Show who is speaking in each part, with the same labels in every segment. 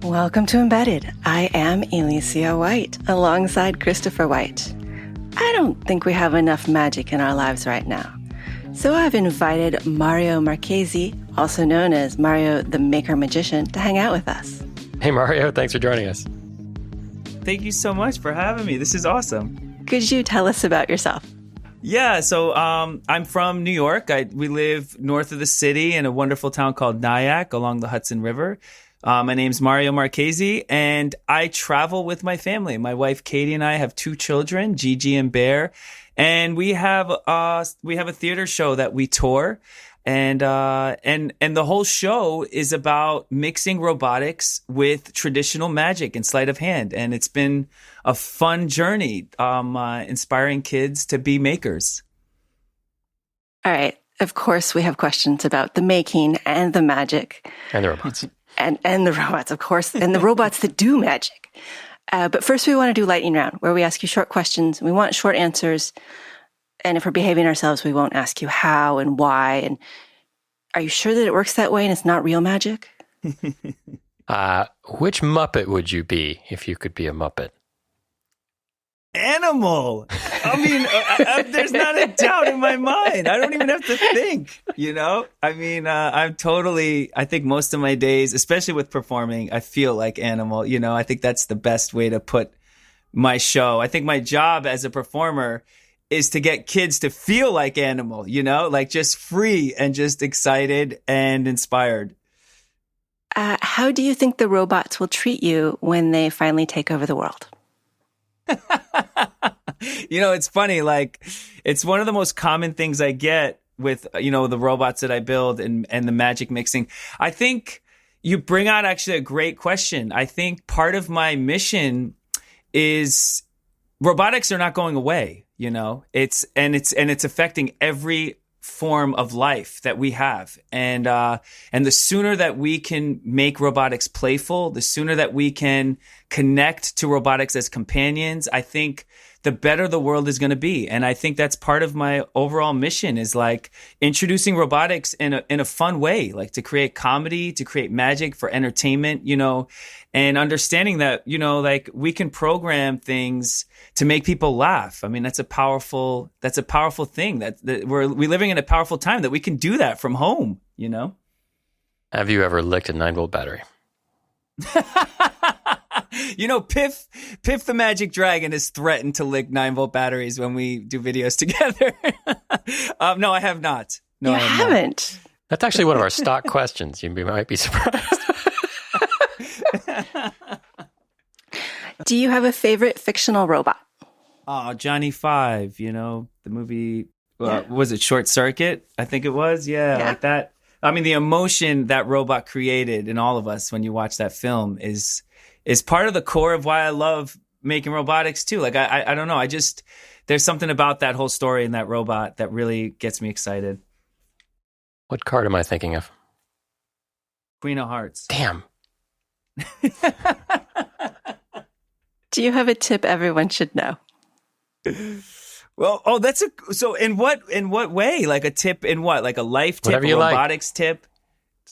Speaker 1: Welcome to Embedded. I am Alicia White, alongside Christopher White. I don't think we have enough magic in our lives right now. So I've invited Mario Marchese, also known as Mario the Maker Magician, to hang out with us.
Speaker 2: Hey Mario, thanks for joining us.
Speaker 3: Thank you so much for having me. This is awesome.
Speaker 1: Could you tell us about yourself?
Speaker 3: Yeah, so I'm from New York. We live north of the city in a wonderful town called Nyack along the Hudson River. My name's Mario Marchese, and I travel with my family. My wife Katie and I have 2 children, Gigi and Bear, and we have a theater show that we tour, and the whole show is about mixing robotics with traditional magic and sleight of hand, and it's been a fun journey, inspiring kids to be makers.
Speaker 1: All right. Of course, we have questions about the making and the magic.
Speaker 2: And the robots.
Speaker 1: And the robots, of course, and the robots that do magic. But first, we want to do lightning round, where we ask you short questions. We want short answers. And if we're behaving ourselves, we won't ask you how and why. And are you sure that it works that way and it's not real magic?
Speaker 2: Which Muppet would you be if you could be a Muppet?
Speaker 3: Animal. I mean, there's not a doubt in my mind. I don't even have to think, you know? I mean, I think most of my days, especially with performing, I feel like animal, you know? I think that's the best way to put my show. I think my job as a performer is to get kids to feel like animal, you know? Like just free and just excited and inspired.
Speaker 1: How do you think the robots will treat you when they finally take over the world?
Speaker 3: You know, it's funny, like it's one of the most common things I get with, you know, the robots that I build and the magic mixing. I think you bring out actually a great question. I think part of my mission is robotics are not going away, you know, it's affecting every form of life that we have. And the sooner that we can make robotics playful, the sooner that we can connect to robotics as companions, I think the better the world is going to be. And I think that's part of my overall mission is like introducing robotics in a fun way, like to create comedy, to create magic for entertainment, you know, and understanding that, you know, like we can program things to make people laugh. I mean, that's a powerful thing that we're living in a powerful time that we can do that from home, you know?
Speaker 2: Have you ever licked a 9-volt battery?
Speaker 3: You know, Piff the Magic Dragon has threatened to lick 9-volt batteries when we do videos together. No, I have not. No,
Speaker 1: you haven't.
Speaker 2: Not. That's actually one of our stock questions. You might be surprised.
Speaker 1: Do you have a favorite fictional robot?
Speaker 3: Oh, Johnny Five, you know, the movie, was it Short Circuit? I think it was. Yeah, like that. I mean, the emotion that robot created in all of us when you watch that film is part of the core of why I love making robotics too. Like, I don't know. There's something about that whole story and that robot that really gets me excited.
Speaker 2: What card am I thinking of?
Speaker 3: Queen of Hearts.
Speaker 2: Damn.
Speaker 1: Do you have a tip everyone should know?
Speaker 3: Well, so in what way? Like a tip in what? Like a life tip, a robotics tip?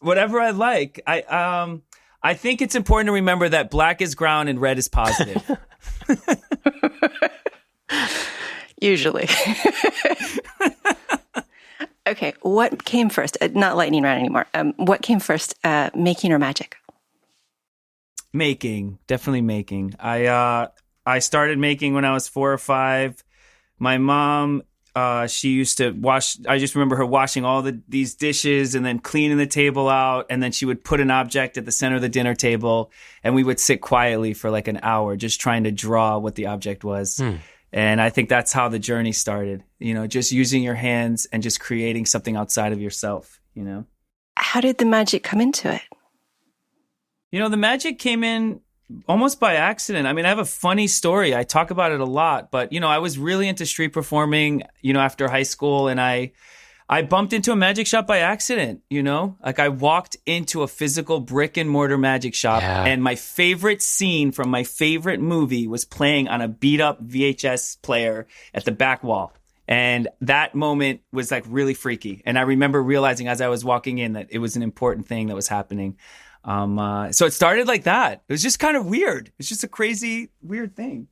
Speaker 3: Whatever I like. I think it's important to remember that black is ground and red is positive.
Speaker 1: Usually. Okay, what came first? Not lightning round anymore. What came first, making or magic?
Speaker 3: Making, definitely making. I started making when I was 4 or 5. My mom, she used to wash. I just remember her washing all these dishes and then cleaning the table out. And then she would put an object at the center of the dinner table, and we would sit quietly for like an hour just trying to draw what the object was. And I think that's how the journey started. You know, just using your hands and just creating something outside of yourself. You know,
Speaker 1: how did the magic come into it?
Speaker 3: You know, the magic came in almost by accident. I mean, I have a funny story. I talk about it a lot, but, you know, I was really into street performing, you know, after high school, and I bumped into a magic shop by accident, you know? Like, I walked into a physical brick and mortar magic shop, and my favorite scene from my favorite movie was playing on a beat up VHS player at the back wall. And that moment was like really freaky. And I remember realizing as I was walking in that it was an important thing that was happening. So it started like that. It was just kind of weird. It's just a crazy, weird thing.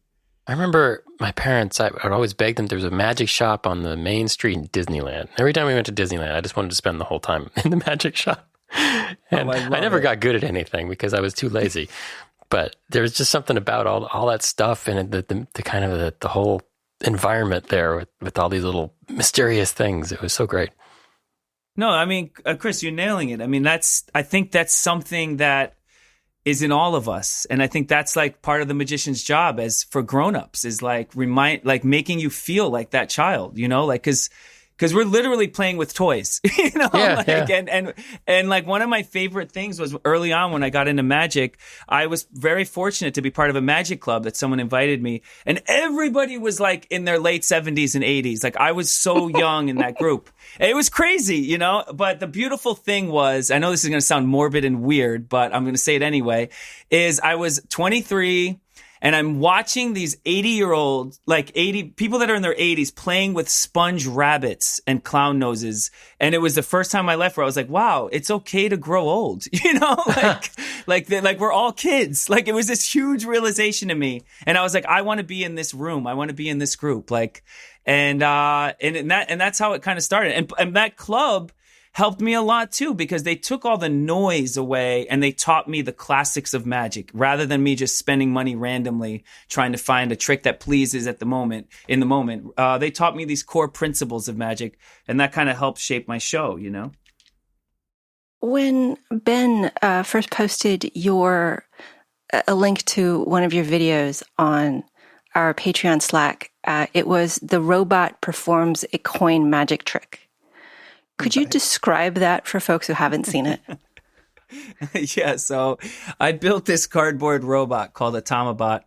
Speaker 2: I remember my parents, I would always beg them. There was a magic shop on the main street in Disneyland. Every time we went to Disneyland, I just wanted to spend the whole time in the magic shop. And I never got good at anything because I was too lazy. But there was just something about all that stuff and the kind of the whole environment there with all these little mysterious things. It was so great.
Speaker 3: No, I mean, Chris, you're nailing it. I mean, I think that's something that is in all of us. And I think that's like part of the magician's job as for grownups is like making you feel like that child, you know, like, because we're literally playing with toys, you know, and like one of my favorite things was early on when I got into magic, I was very fortunate to be part of a magic club that someone invited me, and everybody was like in their late 70s and 80s. Like I was so young in that group. It was crazy, you know, but the beautiful thing was, I know this is going to sound morbid and weird, but I'm going to say it anyway, is I was 23 and I'm watching these 80-year-olds, like 80 people that are in their 80s playing with sponge rabbits and clown noses. And it was the first time I left where I was like, wow, it's okay to grow old. You know, like we're all kids. Like it was this huge realization to me. And I was like, I want to be in this room. I want to be in this group. Like, and that's how it kind of started. And that club helped me a lot too, because they took all the noise away and they taught me the classics of magic rather than me just spending money randomly trying to find a trick that pleases in the moment. They taught me these core principles of magic, and that kind of helped shape my show, you know?
Speaker 1: When Ben first posted a link to one of your videos on our Patreon Slack, it was the robot performs a coin magic trick. Could you describe that for folks who haven't seen it?
Speaker 3: Yeah, so I built this cardboard robot called Automabot.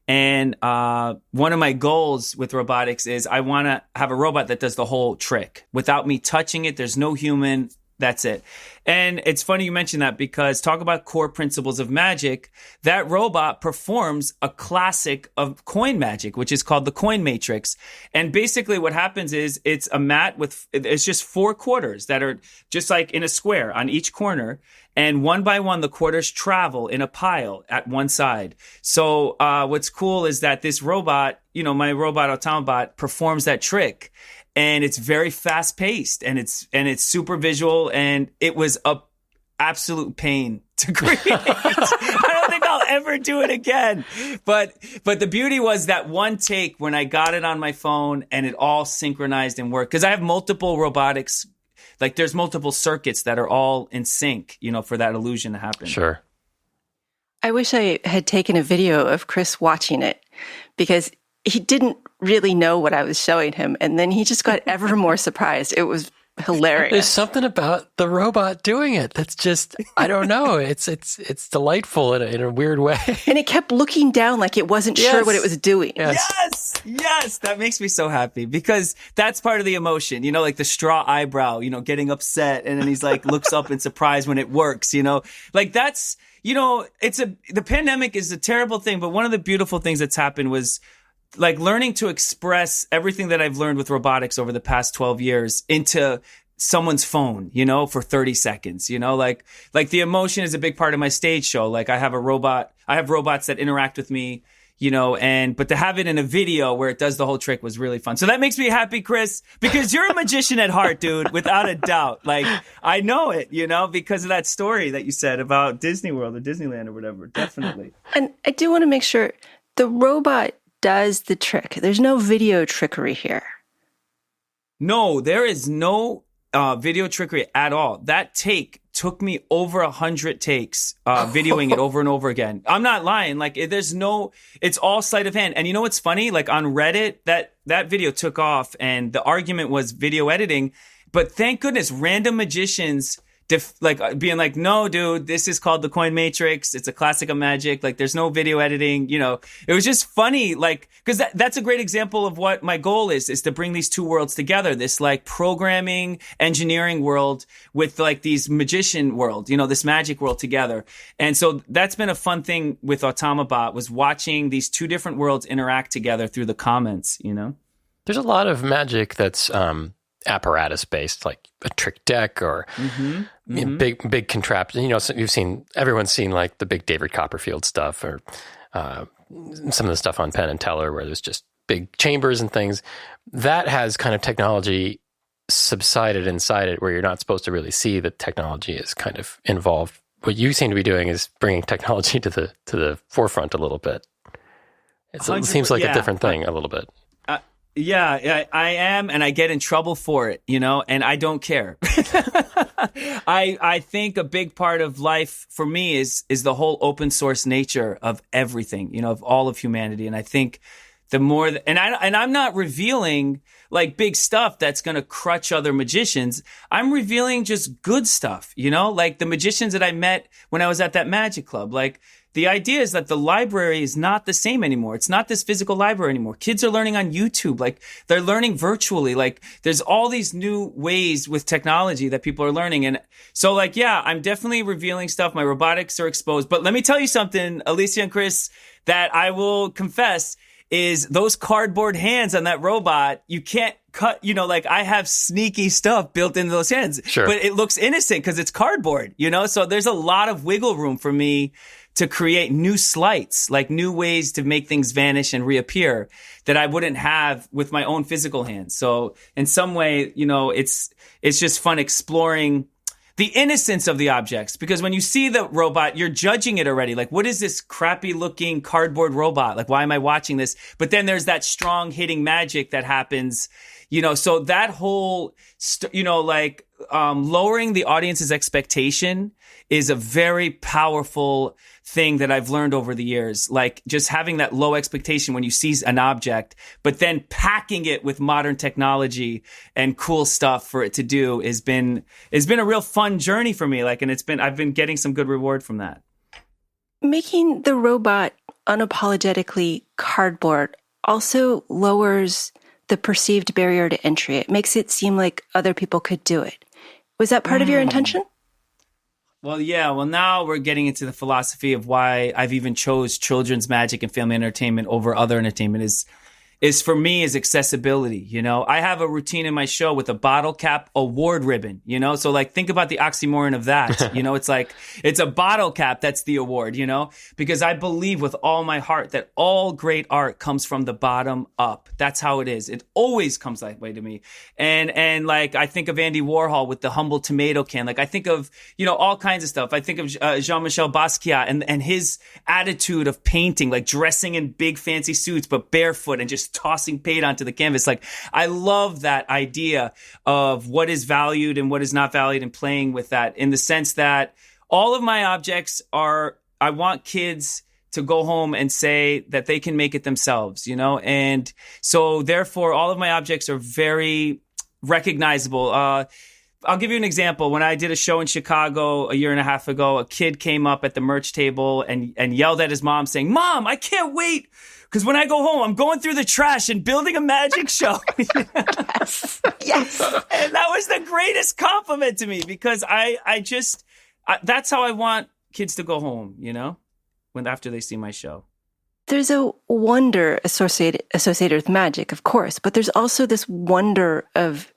Speaker 3: And one of my goals with robotics is I want to have a robot that does the whole trick. Without me touching it, there's no human. That's it. And it's funny you mention that, because talk about core principles of magic. That robot performs a classic of coin magic, which is called the coin matrix. And basically what happens is it's a mat it's just 4 quarters that are just like in a square on each corner. And one by one, the quarters travel in a pile at one side. So what's cool is that this robot, you know, my robot Automabot performs that trick. And it's very fast paced and it's super visual, and it was a absolute pain to create. I don't think I'll ever do it again. But the beauty was that one take when I got it on my phone and it all synchronized and worked. Because I have multiple robotics, like there's multiple circuits that are all in sync, you know, for that illusion to happen.
Speaker 2: Sure.
Speaker 1: I wish I had taken a video of Chris watching it, because he didn't really know what I was showing him. And then he just got ever more surprised. It was hilarious.
Speaker 2: There's something about the robot doing it that's just, I don't know. It's delightful in a weird way.
Speaker 1: And it kept looking down like it wasn't sure what it was doing.
Speaker 3: Yes. That makes me so happy, because that's part of the emotion, you know, like the straw eyebrow, you know, getting upset. And then he's like, looks up in surprise when it works, you know, like that's, you know, the pandemic is a terrible thing. But one of the beautiful things that's happened was like learning to express everything that I've learned with robotics over the past 12 years into someone's phone, you know, for 30 seconds, you know, like the emotion is a big part of my stage show. Like I have robots that interact with me, you know, but to have it in a video where it does the whole trick was really fun. So that makes me happy, Chris, because you're a magician at heart, dude, without a doubt. Like I know it, you know, because of that story that you said about Disney World or Disneyland or whatever. Definitely.
Speaker 1: And I do want to make sure the robot does the trick. There's no video trickery here.
Speaker 3: No, there is no video trickery at all. That take took me over 100 takes, videoing it over and over again. I'm not lying. Like it's all sleight of hand. And you know what's funny? Like on Reddit, that video took off and the argument was video editing. But thank goodness, random magicians being like, no, dude, this is called the coin matrix. It's a classic of magic. Like there's no video editing, you know, it was just funny. Like, cause that's a great example of what my goal is to bring these two worlds together. This like programming, engineering world with like these magician world, you know, this magic world together. And so that's been a fun thing with Automabot, was watching these two different worlds interact together through the comments, you know?
Speaker 2: There's a lot of magic that's apparatus based, like a trick deck or big contraption. You know, so everyone's seen like the big David Copperfield stuff, or some of the stuff on Penn and Teller where there's just big chambers and things. That has kind of technology subsided inside it, where you're not supposed to really see that technology is kind of involved. What you seem to be doing is bringing technology to the forefront a little bit. It seems like a different thing a little bit.
Speaker 3: Yeah, I am, and I get in trouble for it, you know, and I don't care. I think a big part of life for me is the whole open source nature of everything, you know, of all of humanity. And I think the more, and I'm not revealing like big stuff that's going to crutch other magicians. I'm revealing just good stuff, you know, like the magicians that I met when I was at that magic club. Like, the idea is that the library is not the same anymore. It's not this physical library anymore. Kids are learning on YouTube. Like, they're learning virtually. Like, there's all these new ways with technology that people are learning. And so, like, yeah, I'm definitely revealing stuff. My robotics are exposed. But let me tell you something, Alicia and Chris, that I will confess is those cardboard hands on that robot, you can't cut, you know, like I have sneaky stuff built into those hands.
Speaker 2: Sure.
Speaker 3: But it looks innocent because it's cardboard, you know? So there's a lot of wiggle room for me to create new sleights, like new ways to make things vanish and reappear that I wouldn't have with my own physical hands. So in some way, you know, it's just fun exploring the innocence of the objects, because when you see the robot, you're judging it already. Like, what is this crappy looking cardboard robot? Like, why am I watching this? But then there's that strong hitting magic that happens, you know, so that whole, you know, like, lowering the audience's expectation is a very powerful thing that I've learned over the years. Like, just having that low expectation when you see an object, but then packing it with modern technology and cool stuff for it to do has been a real fun journey for me. Like, and I've been getting some good reward from that.
Speaker 1: Making the robot unapologetically cardboard also lowers the perceived barrier to entry. It makes it seem like other people could do it. Was that part of your intention?
Speaker 3: Well, yeah. Well, now we're getting into the philosophy of why I've even chose children's magic and family entertainment over other entertainment is for me is accessibility. You know, I have a routine in my show with a bottle cap award ribbon, you know? So like, think about the oxymoron of that. You know, it's like, it's a bottle cap that's the award, you know, because I believe with all my heart that all great art comes from the bottom up. That's how it is. It always comes that way to me. And like, I think of Andy Warhol with the humble tomato can. Like, I think of, you know, all kinds of stuff. I think of Jean-Michel Basquiat and his attitude of painting, like dressing in big fancy suits, but barefoot and just tossing paint onto the canvas. Like, I love that idea of what is valued and what is not valued, and playing with that in the sense that all of my objects are, I want kids to go home and say that they can make it themselves, you know? And so therefore all of my objects are very recognizable. I'll give you an example. When I did a show in Chicago a year and a half ago, a kid came up at the merch table and yelled at his mom saying, "Mom, I can't wait, because when I go home, I'm going through the trash and building a magic show."
Speaker 1: Yes. Yes.
Speaker 3: And that was the greatest compliment to me, because I that's how I want kids to go home, you know, after they see my show.
Speaker 1: There's a wonder associated with magic, of course, but there's also this wonder of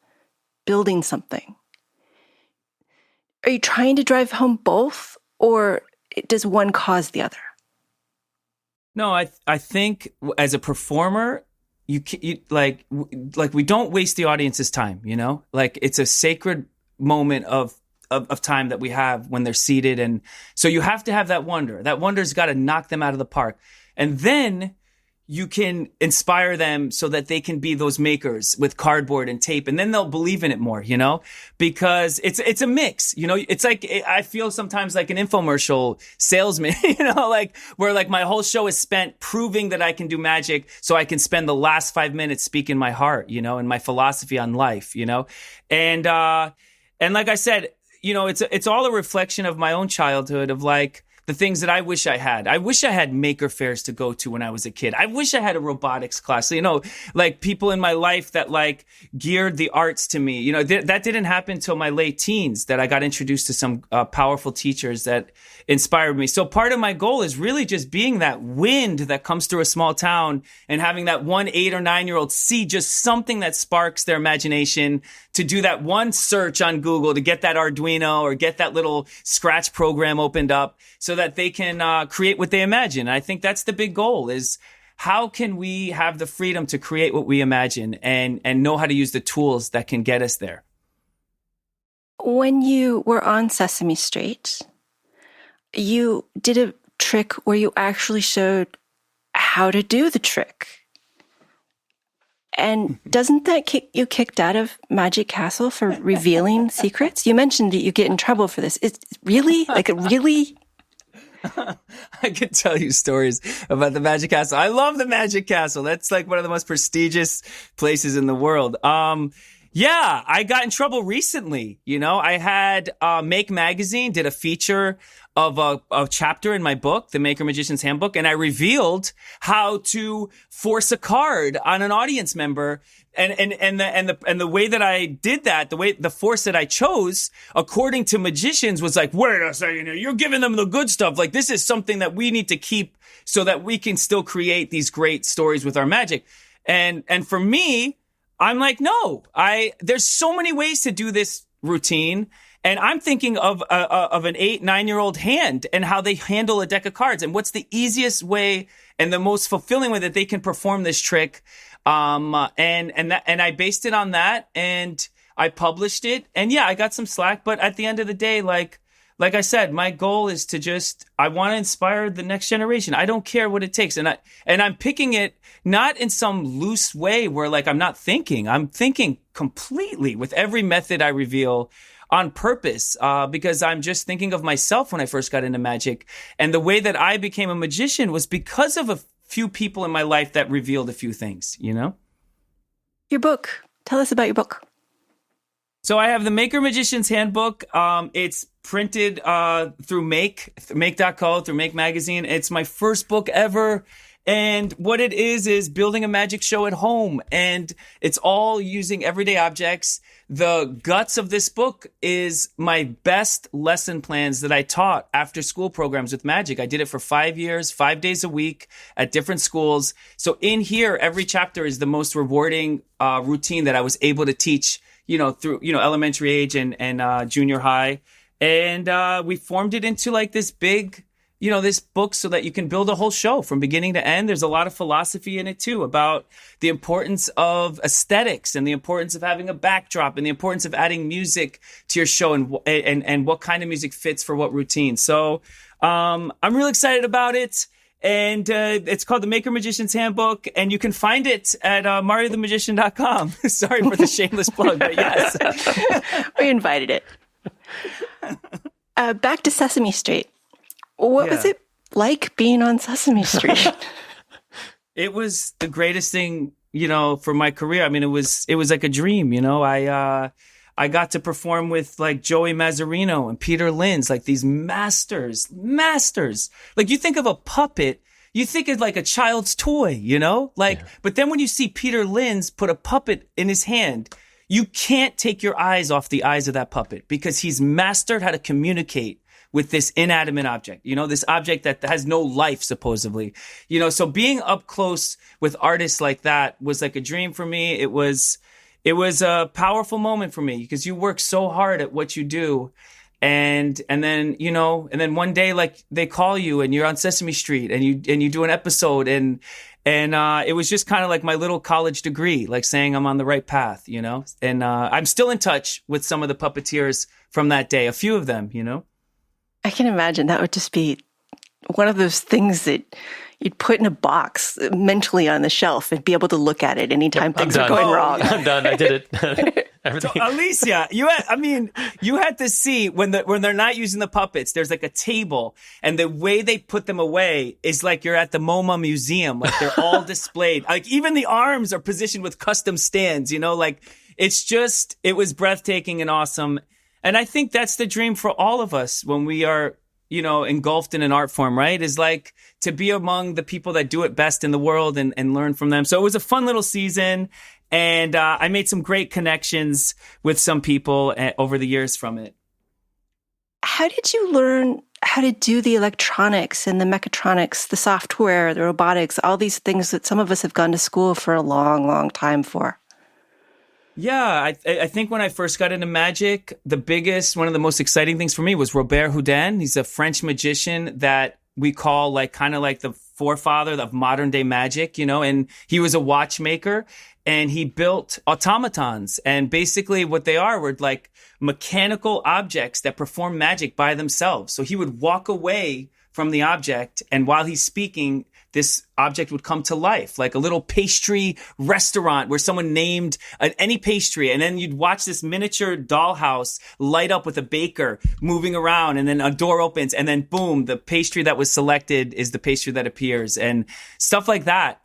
Speaker 1: building something. Are you trying to drive home both, or does one cause the other?
Speaker 3: No, I think as a performer, you like we don't waste the audience's time, you know? Like, it's a sacred moment of time that we have when they're seated. And so you have to have that wonder. That wonder's got to knock them out of the park. And then you can inspire them so that they can be those makers with cardboard and tape, and then they'll believe in it more, you know, because it's a mix, you know. It's like, I feel sometimes like an infomercial salesman, you know, like where like my whole show is spent proving that I can do magic so I can spend the last 5 minutes speaking my heart, you know, and my philosophy on life, you know. And like I said, you know, it's all a reflection of my own childhood, of like the things that I wish I had. I wish I had maker fairs to go to when I was a kid. I wish I had a robotics class, like people in my life that like geared the arts to me. That didn't happen until my late teens, that I got introduced to some powerful teachers that inspired me. So part of my goal is really just being that wind that comes through a small town and having that 1 8 or 9-year-old see just something that sparks their imagination, to do that one search on Google to get that Arduino or get that little Scratch program opened up so that they can create what they imagine. And I think that's the big goal, is how can we have the freedom to create what we imagine and know how to use the tools that can get us there.
Speaker 1: When you were on Sesame Street, you did a trick where you actually showed how to do the trick. And doesn't that get you kicked out of Magic Castle for revealing secrets? You mentioned that you get in trouble for this. It's really?
Speaker 3: I could tell you stories about the Magic Castle. I love the Magic Castle. That's like one of the most prestigious places in the world. Yeah, I got in trouble recently. I had Make Magazine did a feature of a chapter in my book, The Maker Magician's Handbook, and I revealed how to force a card on an audience member. And the way that I did that, the force that I chose, according to magicians, was like, wait a second here, you're giving them the good stuff. Like, this is something that we need to keep so that we can still create these great stories with our magic. And for me, I'm like, no, there's so many ways to do this routine. And I'm thinking of an 8, 9-year-old hand and how they handle a deck of cards and what's the easiest way and the most fulfilling way that they can perform this trick. And I based it on that, and I published it. And yeah, I got some slack, but at the end of the day, like I said, my goal is to I want to inspire the next generation. I don't care what it takes. And I'm picking it not in some loose way where like I'm thinking completely with every method I reveal on purpose, because I'm just thinking of myself when I first got into magic. And the way that I became a magician was because of a few people in my life that revealed a few things,
Speaker 1: Your book. Tell us about your book.
Speaker 3: So I have the Maker Magician's Handbook. It's printed through Make.co, through Make Magazine. It's my first book ever. And what it is building a magic show at home. And it's all using everyday objects. The guts of this book is my best lesson plans that I taught after school programs with magic. I did it for 5 years, 5 days a week at different schools. So in here, every chapter is the most rewarding routine that I was able to teach, through, elementary age and junior high. And we formed it into like this big, this book so that you can build a whole show from beginning to end. There's a lot of philosophy in it too, about the importance of aesthetics and the importance of having a backdrop and the importance of adding music to your show and what kind of music fits for what routine. So I'm really excited about it. And it's called The Maker Magician's Handbook, and you can find it at MariotheMagician.com. Sorry for the shameless plug, but yes.
Speaker 1: We invited it. Back to Sesame Street. What was it like being on Sesame Street?
Speaker 3: It was the greatest thing, for my career. I mean, it was like a dream, I got to perform with like Joey Mazzarino and Peter Linz, like these masters. Like you think of a puppet, you think of like a child's toy, But then when you see Peter Linz put a puppet in his hand, you can't take your eyes off the eyes of that puppet because he's mastered how to communicate with this inanimate object, this object that has no life, supposedly, so being up close with artists like that was like a dream for me. It was a powerful moment for me because you work so hard at what you do. And then, and then one day, like they call you and you're on Sesame Street and you do an episode and it was just kind of like my little college degree, like saying I'm on the right path, and I'm still in touch with some of the puppeteers from that day, a few of them,
Speaker 1: I can imagine that would just be one of those things that you'd put in a box mentally on the shelf and be able to look at it anytime things are going wrong.
Speaker 2: I'm done. I did it. Everything.
Speaker 3: So, Alicia, you had to see when they're not using the puppets, there's like a table and the way they put them away is like you're at the MoMA museum. Like they're all displayed. Like even the arms are positioned with custom stands, like it was breathtaking and awesome. And I think that's the dream for all of us when we are engulfed in an art form, right? Is like to be among the people that do it best in the world and learn from them. So it was a fun little season. And I made some great connections with some people over the years from it.
Speaker 1: How did you learn how to do the electronics and the mechatronics, the software, the robotics, all these things that some of us have gone to school for a long, long time for?
Speaker 3: Yeah, I think when I first got into magic, one of the most exciting things for me was Robert-Houdin. He's a French magician that we call kind of like the forefather of modern day magic, and he was a watchmaker and he built automatons. And basically what they were like mechanical objects that perform magic by themselves. So he would walk away from the object, and while he's speaking, this object would come to life, like a little pastry restaurant where someone named any pastry. And then you'd watch this miniature dollhouse light up with a baker moving around, and then a door opens, and then boom, the pastry that was selected is the pastry that appears, and stuff like that.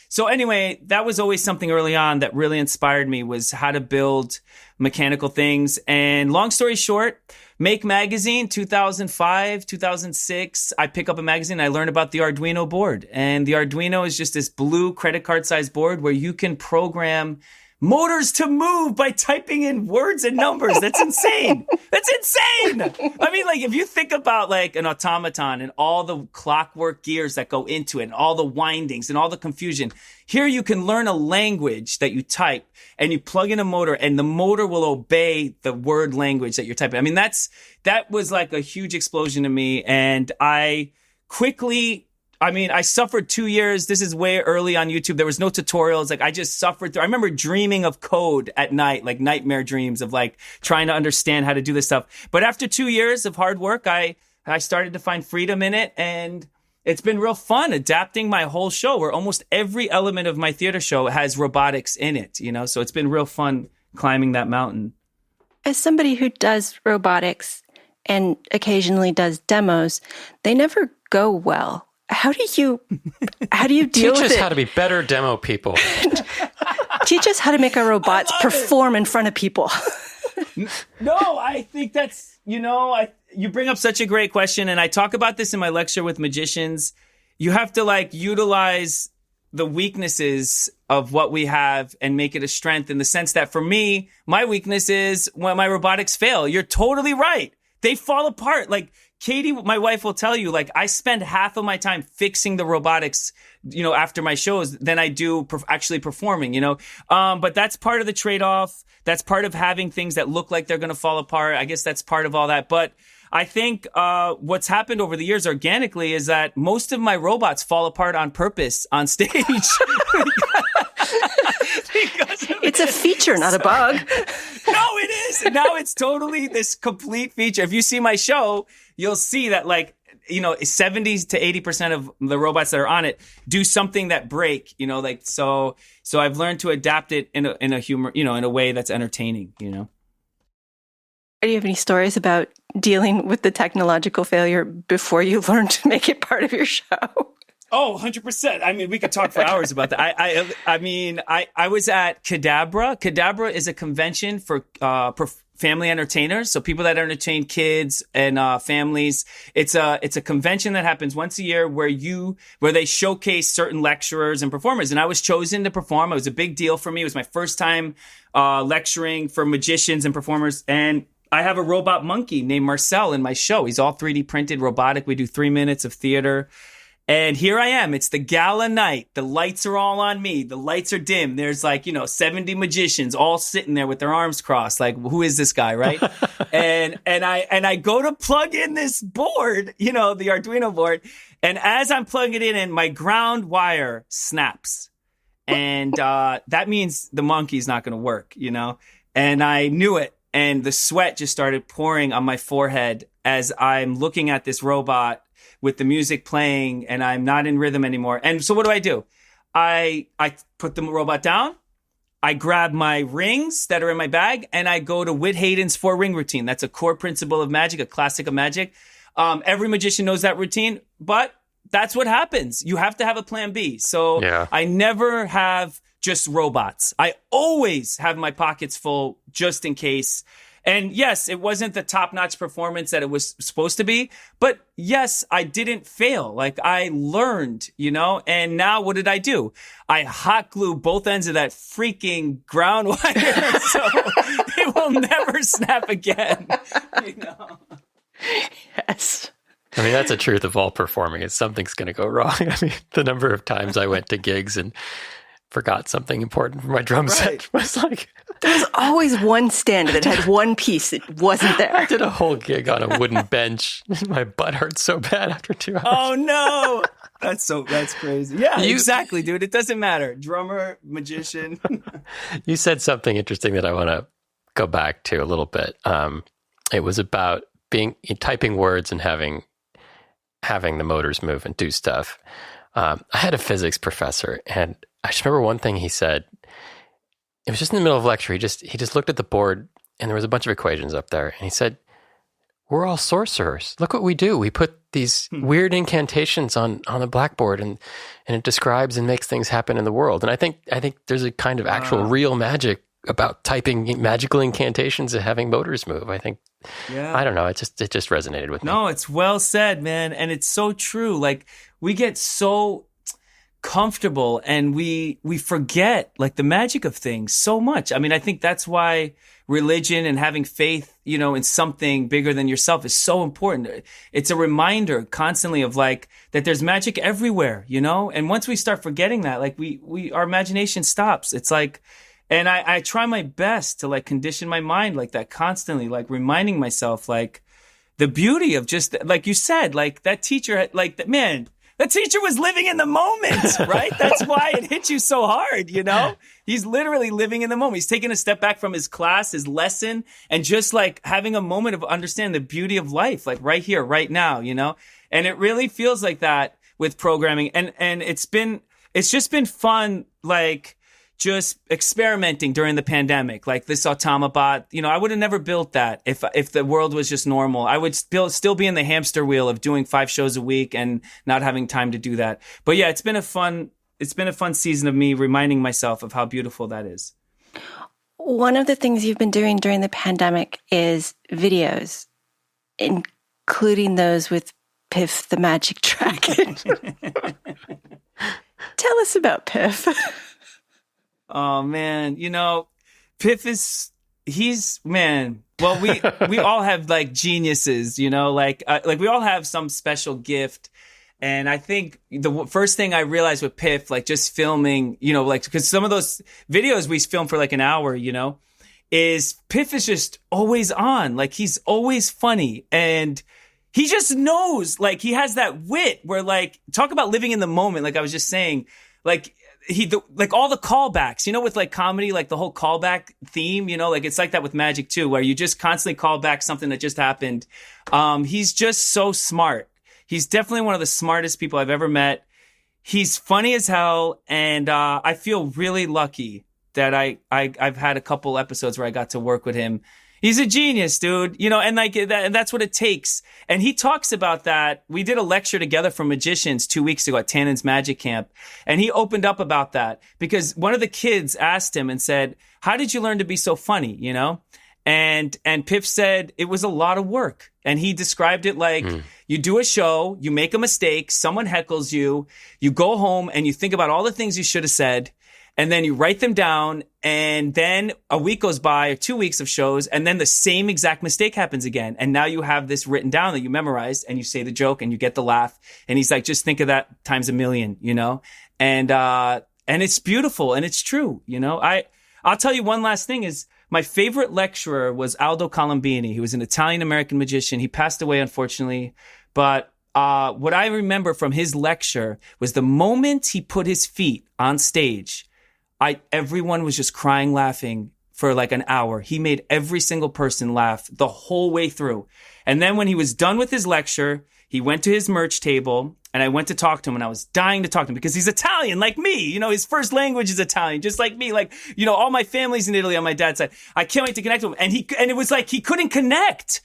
Speaker 3: So anyway, that was always something early on that really inspired me, was how to build mechanical things. And long story short, Make Magazine, 2005, 2006, I pick up a magazine. I learn about the Arduino board. And the Arduino is just this blue credit card size board where you can program motors to move by typing in words and numbers. That's insane. That's insane. I mean, if you think about an automaton and all the clockwork gears that go into it and all the windings and all the confusion, here you can learn a language that you type and you plug in a motor and the motor will obey the word language that you're typing. I mean, that was like a huge explosion to me. And I suffered 2 years. This is way early on YouTube. There was no tutorials. I just suffered through. I remember dreaming of code at night, nightmare dreams of trying to understand how to do this stuff. But after 2 years of hard work, I started to find freedom in it. And it's been real fun adapting my whole show, where almost every element of my theater show has robotics in it, So it's been real fun climbing that mountain.
Speaker 1: As somebody who does robotics and occasionally does demos, they never go well. How do you deal with it?
Speaker 2: Teach us how to be better demo people.
Speaker 1: Teach us how to make our robots perform in front of people.
Speaker 3: No, I think that's, you bring up such a great question. And I talk about this in my lecture with magicians. You have to utilize the weaknesses of what we have and make it a strength, in the sense that for me, my weakness is when my robotics fail. You're totally right. They fall apart. Katie, my wife, will tell you, I spend half of my time fixing the robotics, after my shows than I do actually performing, But that's part of the trade-off. That's part of having things that look like they're going to fall apart. I guess that's part of all that. But I think what's happened over the years organically is that most of my robots fall apart on purpose on stage.
Speaker 1: It's a feature, not a bug.
Speaker 3: No, it is. Now it's totally this complete feature. If you see my show, you'll see that 70 to 80% of the robots that are on it do something that break, so I've learned to adapt it in a humor, in a way that's entertaining, Do
Speaker 1: you have any stories about dealing with the technological failure before you learned to make it part of your show?
Speaker 3: Oh, 100%. I mean, we could talk for hours about that. I was at Cadabra. Cadabra is a convention for family entertainers, so people that entertain kids and families. It's a convention that happens once a year where they showcase certain lecturers and performers. And I was chosen to perform. It was a big deal for me. It was my first time lecturing for magicians and performers. And I have a robot monkey named Marcel in my show. He's all 3D printed, robotic. We do 3 minutes of theater. And here I am. It's the gala night. The lights are all on me. The lights are dim. There's 70 magicians all sitting there with their arms crossed. Who is this guy, right? and I go to plug in this board, the Arduino board. And as I'm plugging it in, my ground wire snaps. And that means the monkey's not going to work, And I knew it. And the sweat just started pouring on my forehead as I'm looking at this robot with the music playing, and I'm not in rhythm anymore. And so what do? I put the robot down, I grab my rings that are in my bag, and I go to Whit Hayden's 4-ring routine. That's a core principle of magic, a classic of magic. Every magician knows that routine, but that's what happens. You have to have a plan B. So yeah. I never have just robots. I always have my pockets full just in case. And yes, it wasn't the top-notch performance that it was supposed to be, but yes, I didn't fail. Like, I learned, and now what did I do? I hot glue both ends of that freaking ground wire so it will never snap again,
Speaker 1: Yes.
Speaker 2: I mean, that's the truth of all performing is something's going to go wrong. I mean, the number of times I went to gigs and forgot something important for my drum set was like...
Speaker 1: There was always one stand that had one piece that wasn't there.
Speaker 2: I did a whole gig on a wooden bench. My butt hurt so bad after 2 hours.
Speaker 3: Oh, no. That's crazy. Yeah, exactly, dude. It doesn't matter. Drummer, magician.
Speaker 2: You said something interesting that I want to go back to a little bit. It was about typing words and having the motors move and do stuff. I had a physics professor, and I just remember one thing he said. It was just in the middle of lecture. He just looked at the board, and there was a bunch of equations up there, and he said, "We're all sorcerers. Look what we do. We put these weird incantations on the blackboard, and it describes and makes things happen in the world." And I think there's a kind of actual real magic about typing magical incantations and having motors move. I think, I don't know. It just resonated with me.
Speaker 3: No, it's well said, man. And it's so true. Like, we get so comfortable and we forget like the magic of things so much. I mean, I think that's why religion and having faith, in something bigger than yourself is so important. It's a reminder constantly of like that there's magic everywhere, and once we start forgetting that, like our imagination stops. It's like, and I try my best to like condition my mind like that constantly, like reminding myself like the beauty of just like you said, like that teacher, like that, man, the teacher was living in the moment, right? That's why it hit you so hard, He's literally living in the moment. He's taking a step back from his class, his lesson, and just like having a moment of understanding the beauty of life, like right here, right now, And it really feels like that with programming. And it's just been fun, like just experimenting during the pandemic, like this Automabot. I would have never built that if the world was just normal. I would still be in the hamster wheel of doing 5 shows a week and not having time to do that. But yeah, it's been a fun season of me reminding myself of how beautiful that is.
Speaker 1: One of the things you've been doing during the pandemic is videos, including those with Piff the Magic Dragon. Tell us about Piff.
Speaker 3: Oh man, Piff well, we all have like geniuses, like we all have some special gift. And I think the first thing I realized with Piff, like just filming, like, because some of those videos we film for like an hour, is Piff is just always on. Like, he's always funny. And he just knows, like, he has that wit where, like, talk about living in the moment. Like I was just saying, like, like all the callbacks, with like comedy, like the whole callback theme, like it's like that with magic too, where you just constantly call back something that just happened. He's just so smart. He's definitely one of the smartest people I've ever met. He's funny as hell. And, I feel really lucky that I've had a couple episodes where I got to work with him. He's a genius, dude, and like that, and that's what it takes. And he talks about that. We did a lecture together for magicians 2 weeks ago at Tannen's Magic Camp. And he opened up about that because one of the kids asked him and said, "How did you learn to be so funny?" And Piff said it was a lot of work. And he described it like you do a show, you make a mistake, someone heckles you, you go home and you think about all the things you should have said. And then you write them down, and then a week goes by or 2 weeks of shows, and then the same exact mistake happens again. And now you have this written down that you memorized, and you say the joke, and you get the laugh. And he's like, just think of that times a million, And it's beautiful, and it's true, I'll tell you one last thing is my favorite lecturer was Aldo Colombini. He was an Italian-American magician. He passed away, unfortunately, but what I remember from his lecture was the moment he put his feet on stage, everyone was just crying, laughing for like an hour. He made every single person laugh the whole way through. And then when he was done with his lecture, he went to his merch table and I went to talk to him, and I was dying to talk to him because he's Italian like me. His first language is Italian, just like me. Like, all my family's in Italy on my dad's side. I can't wait to connect with him. And it was like he couldn't connect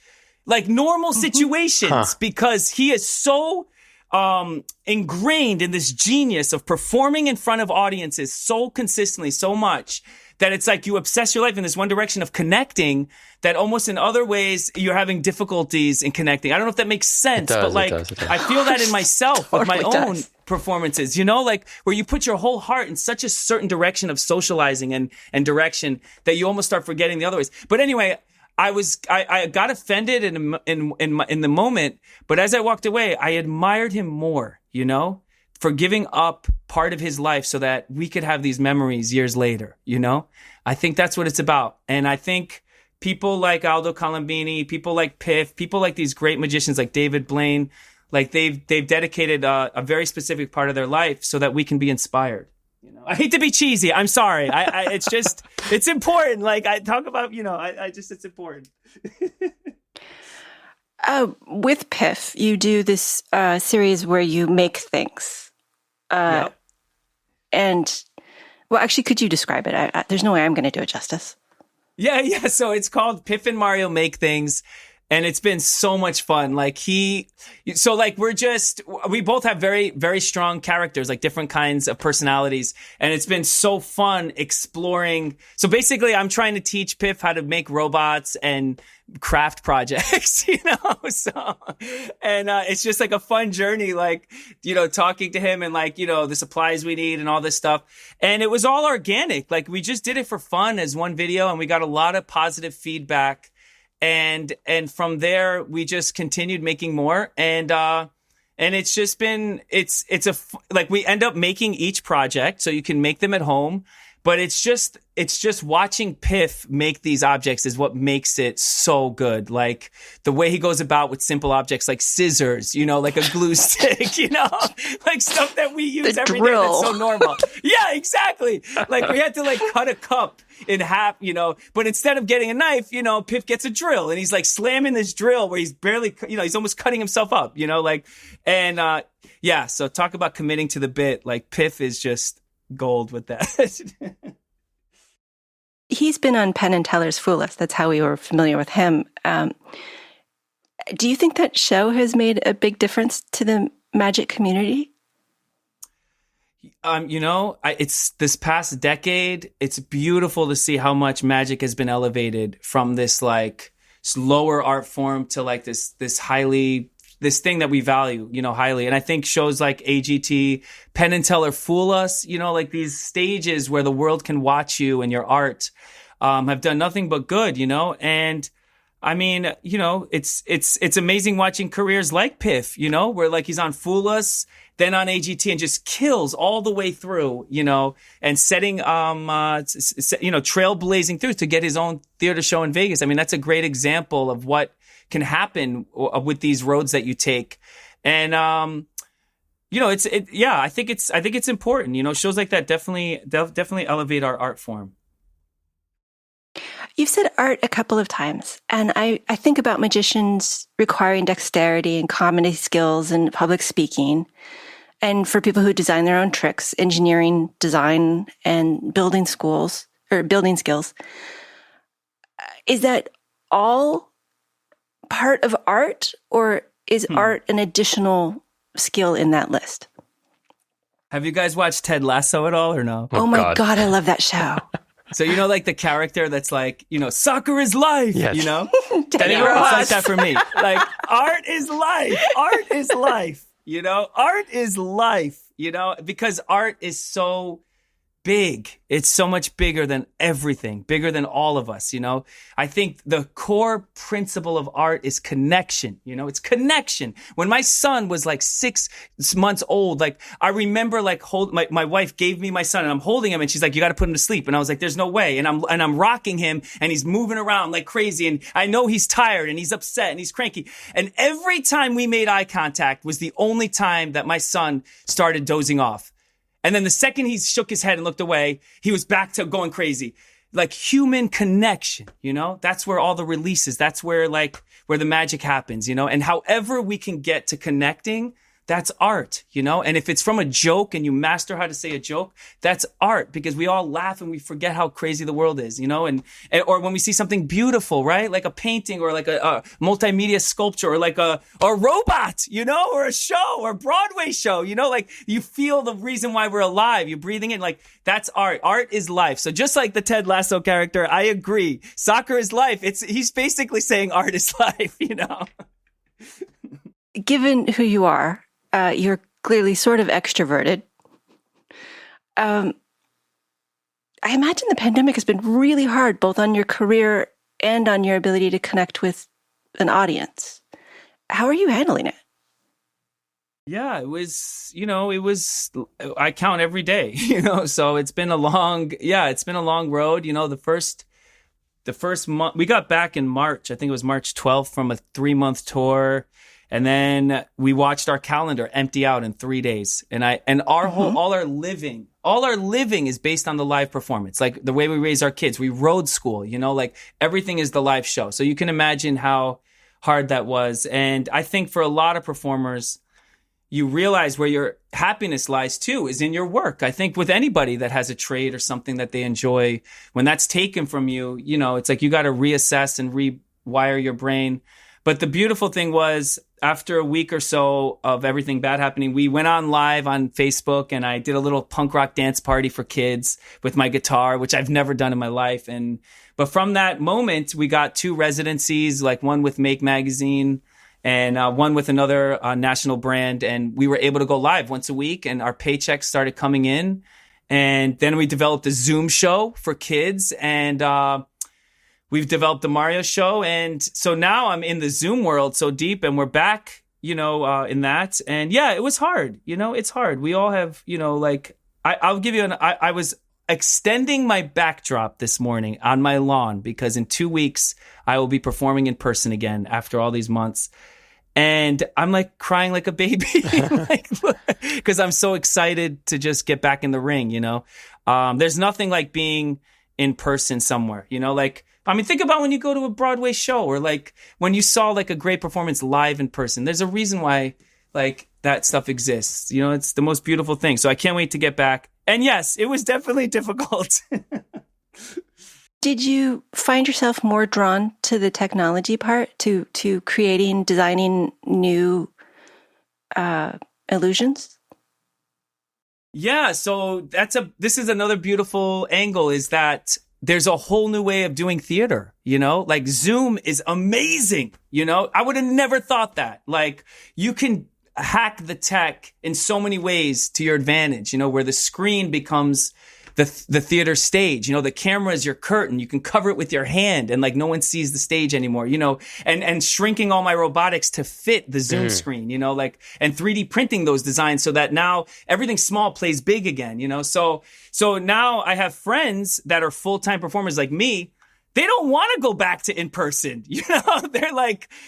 Speaker 3: like normal situations because he is so ingrained in this genius of performing in front of audiences so consistently, so much, that it's like you obsess your life in this one direction of connecting that almost in other ways you're having difficulties in connecting. I don't know if that makes sense, but like it does. I feel that in myself with my own performances, you know, like where you put your whole heart in such a certain direction of socializing and direction that you almost start forgetting the other ways. But anyway, I got offended in the moment, but as I walked away, I admired him more, you know, for giving up part of his life so that we could have these memories years later, you know? I think that's what it's about. And I think people like Aldo Colombini, people like Piff, people like these great magicians like David Blaine, like they've dedicated a very specific part of their life so that we can be inspired. You know, I hate to be cheesy. I'm sorry. It's just, it's important. Like I talk about, you know, it's important.
Speaker 1: With Piff, you do this series where you make things.
Speaker 3: Yep.
Speaker 1: And, well, actually, could you describe it? There's no way I'm going to do it justice.
Speaker 3: Yeah. So it's called Piff and Mario Make Things. And it's been so much fun. Like we both have very, very strong characters, like different kinds of personalities. And it's been so fun exploring. So basically I'm trying to teach Piff how to make robots and craft projects, you know? So, and, it's just like a fun journey, like, you know, talking to him and like, you know, the supplies we need and all this stuff. And it was all organic. Like we just did it for fun as one video and we got a lot of positive feedback. And from there, we just continued making more. And it's just been, like we end up making each project so you can make them at home. But it's just watching Piff make these objects is what makes it so good. Like the way he goes about with simple objects like scissors, you know, like a glue stick, you know, like stuff that we use every day that's so normal. Yeah, exactly. Like we had to like cut a cup in half, you know, but instead of getting a knife, you know, Piff gets a drill and he's like slamming this drill where he's barely, you know, he's almost cutting himself up, you know, like, and, yeah, so talk about committing to the bit. Like Piff is just gold with that.
Speaker 1: He's been on Penn and Teller's Fool Us. That's how we were familiar with him. Do you think that show has made a big difference to the magic community?
Speaker 3: You know, it's this past decade, it's beautiful to see how much magic has been elevated from this like lower art form to like this thing that we value, you know, highly. And I think shows like AGT, Penn and Teller Fool Us, you know, like these stages where the world can watch you and your art, have done nothing but good, you know? And I mean, you know, it's amazing watching careers like Piff, you know, where like he's on Fool Us, then on AGT and just kills all the way through, you know, and setting, you know, trailblazing through to get his own theater show in Vegas. I mean, that's a great example of what can happen with these roads that you take. And, you know, I think it's important, you know, shows like that definitely elevate our art form.
Speaker 1: You've said art a couple of times, and I think about magicians requiring dexterity and comedy skills and public speaking. And for people who design their own tricks, engineering, design, and building skills. Is that all part of art, or is art an additional skill in that list?
Speaker 3: Have you guys watched Ted Lasso at all or no?
Speaker 1: Oh my God, I love that show.
Speaker 3: So, you know, like the character that's like, you know, soccer is life, yes. You know? It's like that for me. Like, art is life. Art is life, you know? Art is life, you know? Because art is so big. It's so much bigger than everything, bigger than all of us, you know? I think the core principle of art is connection, you know? It's connection. When my son was like 6 months old, like I remember like my wife gave me my son and I'm holding him and she's like, you got to put him to sleep. And I was like, there's no way. And I'm rocking him and he's moving around like crazy. And I know he's tired and he's upset and he's cranky. And every time we made eye contact was the only time that my son started dozing off. And then the second he shook his head and looked away, he was back to going crazy. Like human connection, you know, that's where all the releases, that's where the magic happens, you know, and however we can get to connecting, that's art, you know? And if it's from a joke and you master how to say a joke, that's art, because we all laugh and we forget how crazy the world is, you know? And or when we see something beautiful, right? Like a painting or like a multimedia sculpture or like a robot, you know, or a show or a Broadway show, you know, like you feel the reason why we're alive. You're breathing in, like that's art. Art is life. So just like the Ted Lasso character, I agree. Soccer is life. He's basically saying art is life, you know?
Speaker 1: Given who you are, you're clearly sort of extroverted. I imagine the pandemic has been really hard, both on your career and on your ability to connect with an audience. How are you handling it?
Speaker 3: Yeah, it was, I count every day, you know, so it's been a long road. You know, the first month, we got back in March, I think it was March 12th, from a 3-month tour. And then we watched our calendar empty out in 3 days. And all our living is based on the live performance. Like the way we raise our kids, we road school, you know, like everything is the live show. So you can imagine how hard that was. And I think for a lot of performers, you realize where your happiness lies too, is in your work. I think with anybody that has a trade or something that they enjoy, when that's taken from you, you know, it's like you got to reassess and rewire your brain. But the beautiful thing was, after a week or so of everything bad happening, we went on live on Facebook, and I did a little punk rock dance party for kids with my guitar, which I've never done in my life. But from that moment, we got 2 residencies, like one with Make Magazine and one with another national brand. And we were able to go live once a week, and our paychecks started coming in. And then we developed a Zoom show for kids, and we've developed the Mario show. And so now I'm in the Zoom world so deep, and we're back, you know, in that. And yeah, it was hard. You know, it's hard. We all have, you know, like, I'll give you I was extending my backdrop this morning on my lawn, because in 2 weeks I will be performing in person again after all these months. And I'm like crying like a baby, because I'm so excited to just get back in the ring, you know. There's nothing like being in person somewhere, you know, like, I mean, think about when you go to a Broadway show, or like when you saw like a great performance live in person. There's a reason why like that stuff exists. You know, it's the most beautiful thing. So I can't wait to get back. And yes, it was definitely difficult.
Speaker 1: Did you find yourself more drawn to the technology part, to creating, designing new illusions?
Speaker 3: Yeah, so this is another beautiful angle, is that there's a whole new way of doing theater, you know? Like Zoom is amazing, you know? I would have never thought that. Like you can hack the tech in so many ways to your advantage, you know, where the screen becomes the theater stage. You know, the camera is your curtain. You can cover it with your hand, and like no one sees the stage anymore, you know, and shrinking all my robotics to fit the Zoom screen, you know, like, and 3D printing those designs so that now everything small plays big again, you know? So now I have friends that are full-time performers like me. They don't want to go back to in-person, you know?